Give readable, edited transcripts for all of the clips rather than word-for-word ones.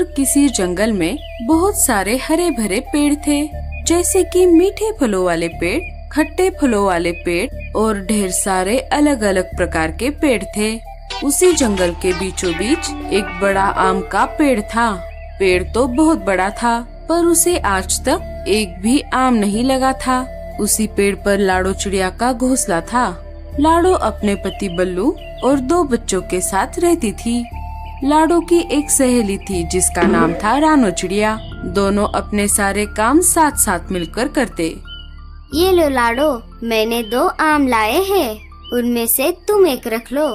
दूर किसी जंगल में बहुत सारे हरे भरे पेड़ थे, जैसे कि मीठे फलों वाले पेड़, खट्टे फलों वाले पेड़ और ढेर सारे अलग अलग प्रकार के पेड़ थे। उसी जंगल के बीचों बीच एक बड़ा आम का पेड़ था। पेड़ तो बहुत बड़ा था, पर उसे आज तक एक भी आम नहीं लगा था। उसी पेड़ पर लाडो चिड़िया का घोंसला था। लाडो अपने पति बल्लू और 2 बच्चों के साथ रहती थी। लाडो की एक सहेली थी जिसका नाम था रानो चिड़िया। दोनों अपने सारे काम साथ साथ मिलकर करते। ये लो लाडो, मैंने 2 आम लाए हैं, उनमें से तुम एक रख लो।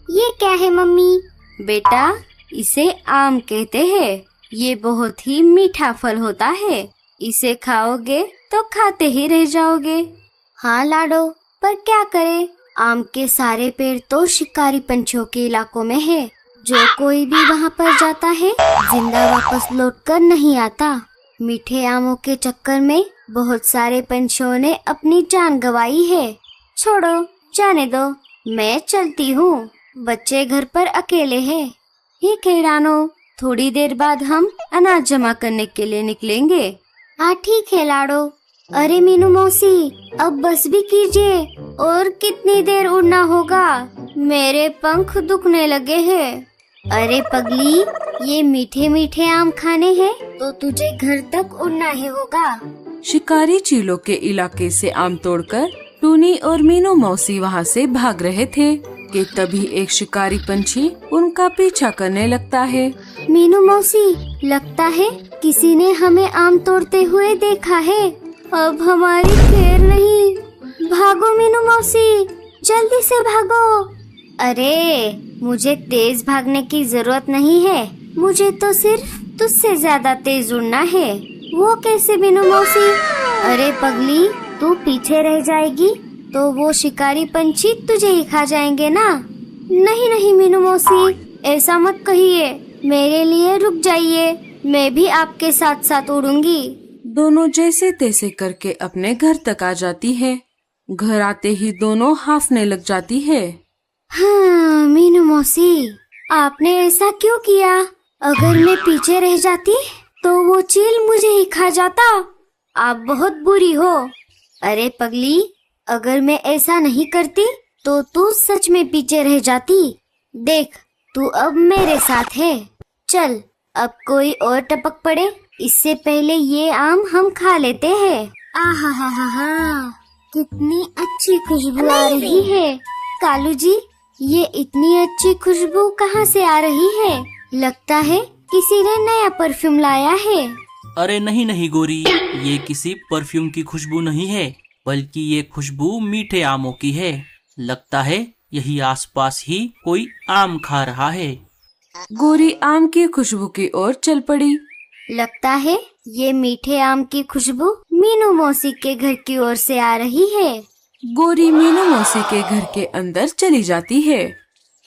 ये क्या है मम्मी? बेटा, इसे आम कहते हैं। ये बहुत ही मीठा फल होता है। इसे खाओगे तो खाते ही रह जाओगे। हाँ लाडो, पर क्या करे, आम के सारे पेड़ तो शिकारी पंछियों के इलाकों में है। जो कोई भी वहाँ पर जाता है जिंदा वापस लौटकर नहीं आता। मीठे आमों के चक्कर में बहुत सारे पंछियों ने अपनी जान गंवाई है। छोड़ो, जाने दो, मैं चलती हूँ। बच्चे घर पर अकेले हैं। ठीक है रानो, थोड़ी देर बाद हम अनाज जमा करने के लिए निकलेंगे। हाँ ठीक है लाडो। अरे मीनू मौसी, अब बस भी कीजिए, और कितनी देर उड़ना होगा? मेरे पंख दुखने लगे हैं। अरे पगली, ये मीठे मीठे आम खाने हैं तो तुझे घर तक उड़ना ही होगा। शिकारी चीलों के इलाके से आम तोड़कर टूनी और मीनू मौसी वहाँ से भाग रहे थे कि तभी एक शिकारी पंछी उनका पीछा करने लगता है। मीनू मौसी, लगता है किसी ने हमें आम तोड़ते हुए देखा है। अब हमारी खैर नहीं। भागो मीनू मौसी, जल्दी से भागो। अरे, मुझे तेज भागने की जरूरत नहीं है। मुझे तो सिर्फ तुझसे ज्यादा तेज उड़ना है। वो कैसे मीनू मौसी? अरे पगली, तू पीछे रह जाएगी तो वो शिकारी पंछी तुझे ही खा जाएंगे ना। नहीं नहीं मीनू मौसी, ऐसा मत कहिए। मेरे लिए रुक जाइए, मैं भी आपके साथ साथ उड़ूंगी। दोनों जैसे तैसे करके अपने घर तक आ जाती है। घर आते ही दोनों हांफने लग जाती है। हाँ मीनू मौसी, आपने ऐसा क्यों किया? अगर मैं पीछे रह जाती तो वो चील मुझे ही खा जाता। आप बहुत बुरी हो। अरे पगली, अगर मैं ऐसा नहीं करती तो तू सच में पीछे रह जाती। देख, तू अब मेरे साथ है। चल, अब कोई और टपक पड़े, इससे पहले ये आम हम खा लेते हैं। आहा हा हा हा, कितनी अच्छी खुशबू आ रही है। कालू जी, ये इतनी अच्छी खुशबू कहाँ से आ रही है? लगता है किसी ने नया परफ्यूम लाया है। अरे नहीं नहीं गोरी, ये किसी परफ्यूम की खुशबू नहीं है, बल्कि ये खुशबू मीठे आमों की है। लगता है यही आसपास ही कोई आम खा रहा है। गोरी आम की खुशबू की ओर चल पड़ी। लगता है ये मीठे आम की खुशबू मीनू मौसी के घर की ओर से आ रही है। गोरी मीनू मौसी के घर के अंदर चली जाती है।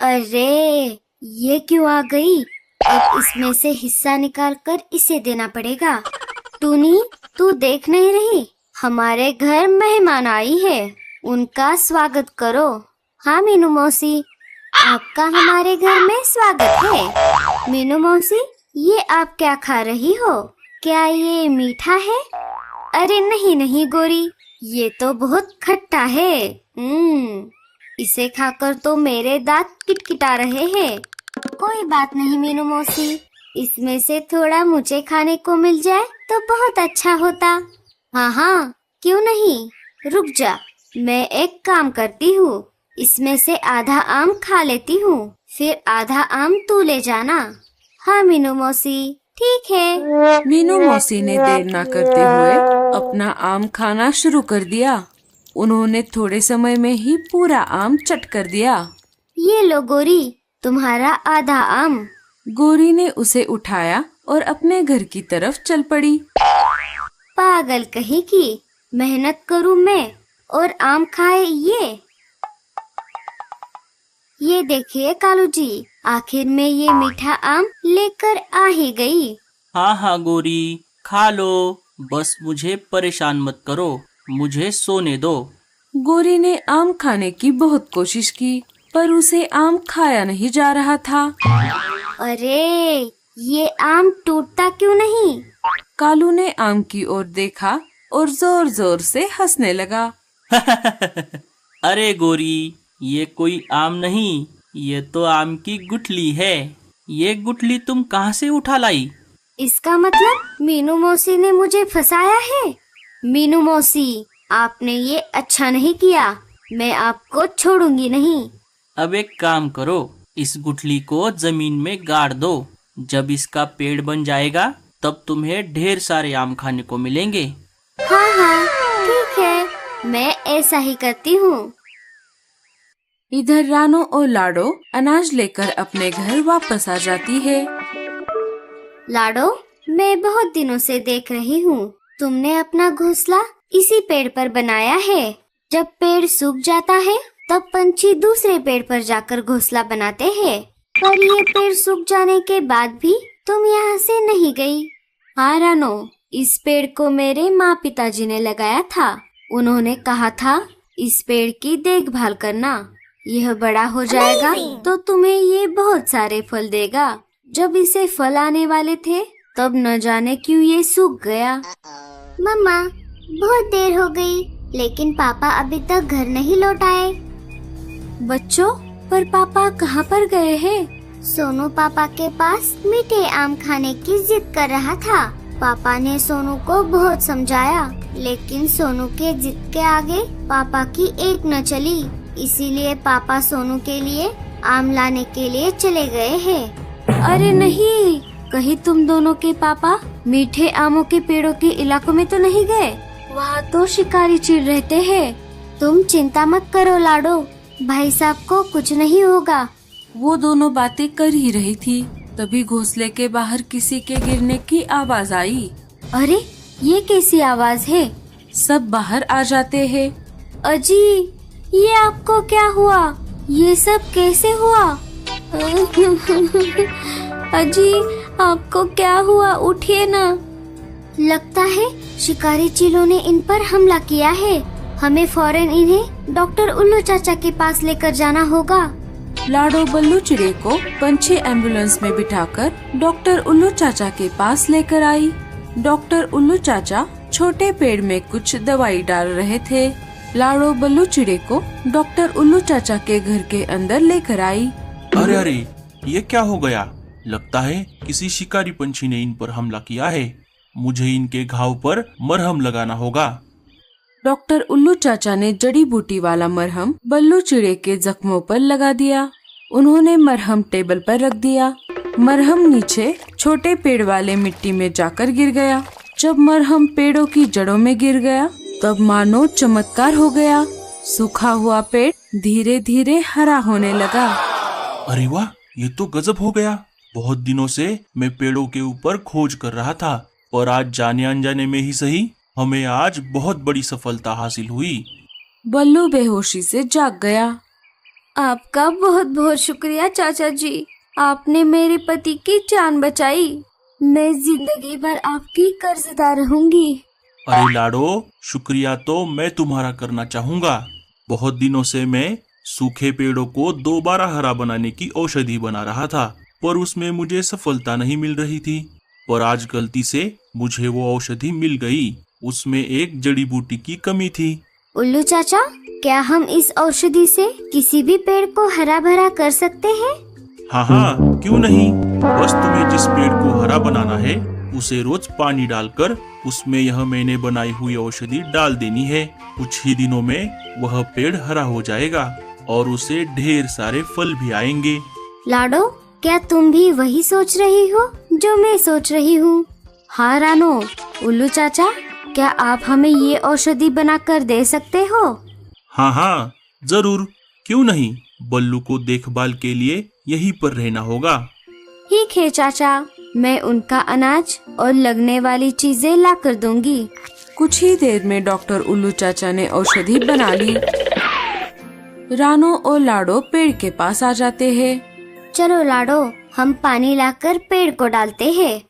अरे, ये क्यों आ गई? अब इसमें से हिस्सा निकालकर इसे देना पड़ेगा। टूनी, तू देख नहीं रही? हमारे घर मेहमान आई है, उनका स्वागत करो। हाँ मीनू मौसी, आपका हमारे घर में स्वागत है। मीनू मौसी, ये आप क्या खा रही हो? क्या ये मीठा है? अरे नहीं नहीं गोरी, ये तो बहुत खट्टा है। इसे खाकर तो मेरे दांत किटकिटा रहे हैं। कोई बात नहीं मीनू मौसी, इसमें से थोड़ा मुझे खाने को मिल जाए तो बहुत अच्छा होता। हाँ हाँ, क्यों नहीं, रुक जा, मैं एक काम करती हूँ। इसमें से आधा आम खा लेती हूँ, फिर आधा आम तू ले जाना। हाँ मीनू मौसी, ठीक है। मीनू मौसी ने देर न करते हुए अपना आम खाना शुरू कर दिया। उन्होंने थोड़े समय में ही पूरा आम चट कर दिया। ये लो गोरी, तुम्हारा आधा आम। गोरी ने उसे उठाया और अपने घर की तरफ चल पड़ी। पागल कहीं की, मेहनत करूँ मैं और आम खाए ये। ये देखिए कालू जी, आखिर में ये मीठा आम लेकर आ ही गई। हाँ हाँ गोरी, खा लो, बस मुझे परेशान मत करो, मुझे सोने दो। गोरी ने आम खाने की बहुत कोशिश की, पर उसे आम खाया नहीं जा रहा था। अरे, ये आम टूटता क्यों नहीं? कालू ने आम की ओर देखा और जोर जोर से हंसने लगा। अरे गोरी, ये कोई आम नहीं, ये तो आम की गुठली है। ये गुठली तुम कहाँ से उठा लाई? इसका मतलब मीनू मौसी ने मुझे फंसाया है। मीनू मौसी, आपने ये अच्छा नहीं किया। मैं आपको छोड़ूंगी नहीं। अब एक काम करो, इस गुठली को जमीन में गाड़ दो। जब इसका पेड़ बन जाएगा तब तुम्हें ढेर सारे आम खाने को मिलेंगे। हाँ हाँ, ठीक है, मैं ऐसा ही करती हूँ। इधर रानो और लाडो अनाज लेकर अपने घर वापस आ जाती है। लाडो, मैं बहुत दिनों से देख रही हूँ, तुमने अपना घोंसला इसी पेड़ पर बनाया है। जब पेड़ सूख जाता है तब पंछी दूसरे पेड़ पर जाकर घोंसला बनाते हैं। पर ये पेड़ सूख जाने के बाद भी तुम यहाँ से नहीं गई। हाँ रानो, इस पेड़ को मेरे माँ पिताजी ने लगाया था। उन्होंने कहा था इस पेड़ की देखभाल करना, यह बड़ा हो जाएगा तो तुम्हें ये बहुत सारे फल देगा। जब इसे फल आने वाले थे तब न जाने क्यों ये सूख गया। मम्मा, बहुत देर हो गई, लेकिन पापा अभी तक घर नहीं लौट आए। बच्चों, पर पापा कहाँ पर गए हैं? सोनू पापा के पास मीठे आम खाने की जिद कर रहा था। पापा ने सोनू को बहुत समझाया, लेकिन सोनू के जिद के आगे पापा की एक न चली। इसीलिए पापा सोनू के लिए आम लाने के लिए चले गए हैं। अरे नहीं, कहीं तुम दोनों के पापा मीठे आमों के पेड़ों के इलाकों में तो नहीं गए? वहाँ तो शिकारी चील रहते हैं। तुम चिंता मत करो लाडो, भाई साहब को कुछ नहीं होगा। वो दोनों बातें कर ही रही थी, तभी घोंसले के बाहर किसी के गिरने की आवाज आई। अरे, ये कैसी आवाज है? सब बाहर आ जाते हैं। अजी, ये आपको क्या हुआ? ये सब कैसे हुआ? अजी, आपको क्या हुआ? उठिए ना। लगता है शिकारी चीलों ने इन पर हमला किया है। हमें फौरन इन्हें डॉक्टर उल्लू चाचा के पास लेकर जाना होगा। लाडो बल्लू चिड़े को पंछी एम्बुलेंस में बिठाकर डॉक्टर उल्लू चाचा के पास लेकर आई। डॉक्टर उल्लू चाचा छोटे पेड़ में कुछ दवाई डाल रहे थे। लाडो बल्लू चिड़े को डॉक्टर उल्लू चाचा के घर के अंदर लेकर आई। अरे अरे, ये क्या हो गया? लगता है किसी शिकारी पंछी ने इन पर हमला किया है। मुझे इनके घाव पर मरहम लगाना होगा। डॉक्टर उल्लू चाचा ने जड़ी बूटी वाला मरहम बल्लू चिड़े के जख्मों पर लगा दिया। उन्होंने मरहम टेबल पर रख दिया। मरहम नीचे छोटे पेड़ वाले मिट्टी में जाकर गिर गया। जब मरहम पेड़ों की जड़ों में गिर गया तब मानो चमत्कार हो गया। सूखा हुआ पेड़ धीरे धीरे हरा होने लगा। अरे वाह, ये तो गजब हो गया। बहुत दिनों से मैं पेड़ों के ऊपर खोज कर रहा था, पर आज जाने अनजाने में ही सही, हमें आज बहुत बड़ी सफलता हासिल हुई। बल्लू बेहोशी से जाग गया। आपका बहुत बहुत शुक्रिया चाचा जी, आपने मेरे पति की जान बचाई। मैं जिंदगी भर आपकी कर्जदार रहूंगी। अरे लाडो, शुक्रिया तो मैं तुम्हारा करना चाहूँगा। बहुत दिनों से मैं सूखे पेड़ों को दोबारा हरा बनाने की औषधि बना रहा था, पर उसमें मुझे सफलता नहीं मिल रही थी। पर आज गलती से मुझे वो औषधि मिल गई। उसमें एक जड़ी बूटी की कमी थी। उल्लू चाचा, क्या हम इस औषधि से किसी भी पेड़ को हरा भरा कर सकते हैं? हाँ हाँ, क्यों नहीं। बस तुम्हें जिस पेड़ को हरा बनाना है उसे रोज पानी डालकर उसमें यह मैंने बनाई हुई औषधि डाल देनी है। कुछ ही दिनों में वह पेड़ हरा हो जाएगा और उसे ढेर सारे फल भी आएंगे। लाडो, क्या तुम भी वही सोच रही हो जो मैं सोच रही हूँ? हाँ रानो, उल्लू चाचा, क्या आप हमें ये औषधि बनाकर दे सकते हो? हाँ हाँ, जरूर, क्यों नहीं। बल्लू को देखभाल के लिए यहीं पर रहना होगा। ठीक है चाचा, मैं उनका अनाज और लगने वाली चीजें ला कर दूंगी। कुछ ही देर में डॉक्टर उल्लू चाचा ने औषधि बना ली। रानो और लाडो पेड़ के पास आ जाते हैं। चलो लाडो, हम पानी लाकर पेड़ को डालते हैं।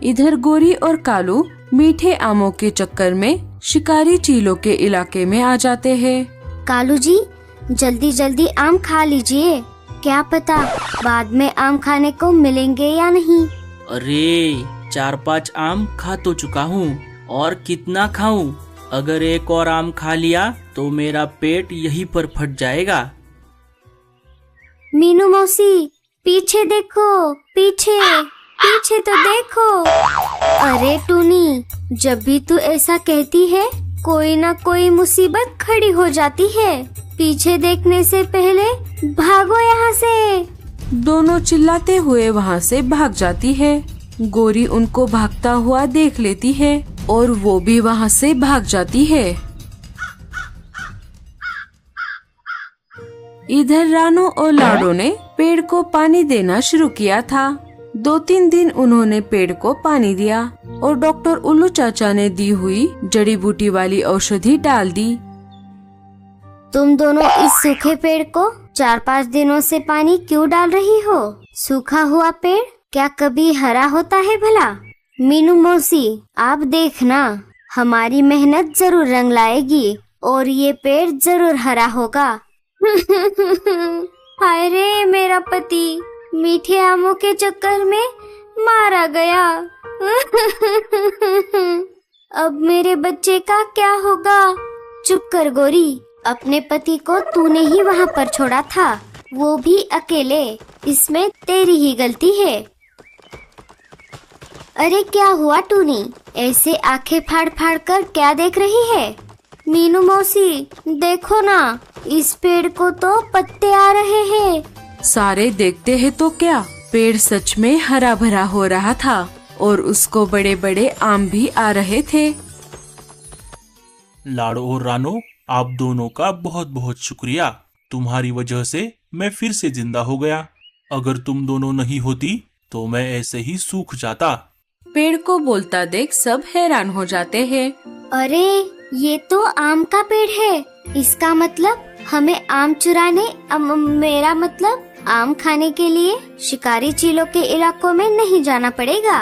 इधर गोरी और कालू मीठे आमों के चक्कर में शिकारी चीलों के इलाके में आ जाते हैं। कालू जी, जल्दी जल्दी आम खा लीजिए। क्या पता बाद में आम खाने को मिलेंगे या नहीं। अरे 4-5 आम खा तो चुका हूँ, और कितना खाऊं? अगर एक और आम खा लिया तो मेरा पेट यहीं पर फट जाएगा। मीनू मौसी, पीछे देखो, पीछे पीछे तो देखो। अरे टूनी, जब भी तू ऐसा कहती है कोई ना कोई मुसीबत खड़ी हो जाती है। पीछे देखने से पहले भागो यहाँ से। दोनों चिल्लाते हुए वहाँ से भाग जाती है। गोरी उनको भागता हुआ देख लेती है और वो भी वहाँ से भाग जाती है। इधर रानू और लाडो ने पेड़ को पानी देना शुरू किया था। 2-3 दिन उन्होंने पेड़ को पानी दिया और डॉक्टर उल्लू चाचा ने दी हुई जड़ी बूटी वाली औषधि डाल दी। तुम दोनों इस सूखे पेड़ को 4-5 दिनों से पानी क्यों डाल रही हो? सूखा हुआ पेड़ क्या कभी हरा होता है भला? मीनू मौसी, आप देखना, हमारी मेहनत जरूर रंग लाएगी और ये पेड़ जरूर हरा होगा। हाय रे, मेरा पति मीठे आमों के चक्कर में मारा गया। अब मेरे बच्चे का क्या होगा? चुप कर गोरी, अपने पति को तूने ही वहाँ पर छोड़ा था, वो भी अकेले। इसमें तेरी ही गलती है। अरे क्या हुआ टूनी, ऐसे आंखें फाड़ फाड़ कर क्या देख रही है? मीनू मौसी, देखो ना, इस पेड़ को तो पत्ते आ रहे हैं। सारे देखते हैं तो क्या, पेड़ सच में हरा भरा हो रहा था और उसको बड़े बड़े आम भी आ रहे थे। लाडो और रानो, आप दोनों का बहुत बहुत शुक्रिया। तुम्हारी वजह से मैं फिर से जिंदा हो गया। अगर तुम दोनों नहीं होती तो मैं ऐसे ही सूख जाता। पेड़ को बोलता देख सब हैरान हो जाते हैं। अरे ये तो आम का पेड़ है, इसका मतलब हमें आम चुराने, मेरा मतलब आम खाने के लिए शिकारी चीलों के इलाकों में नहीं जाना पड़ेगा।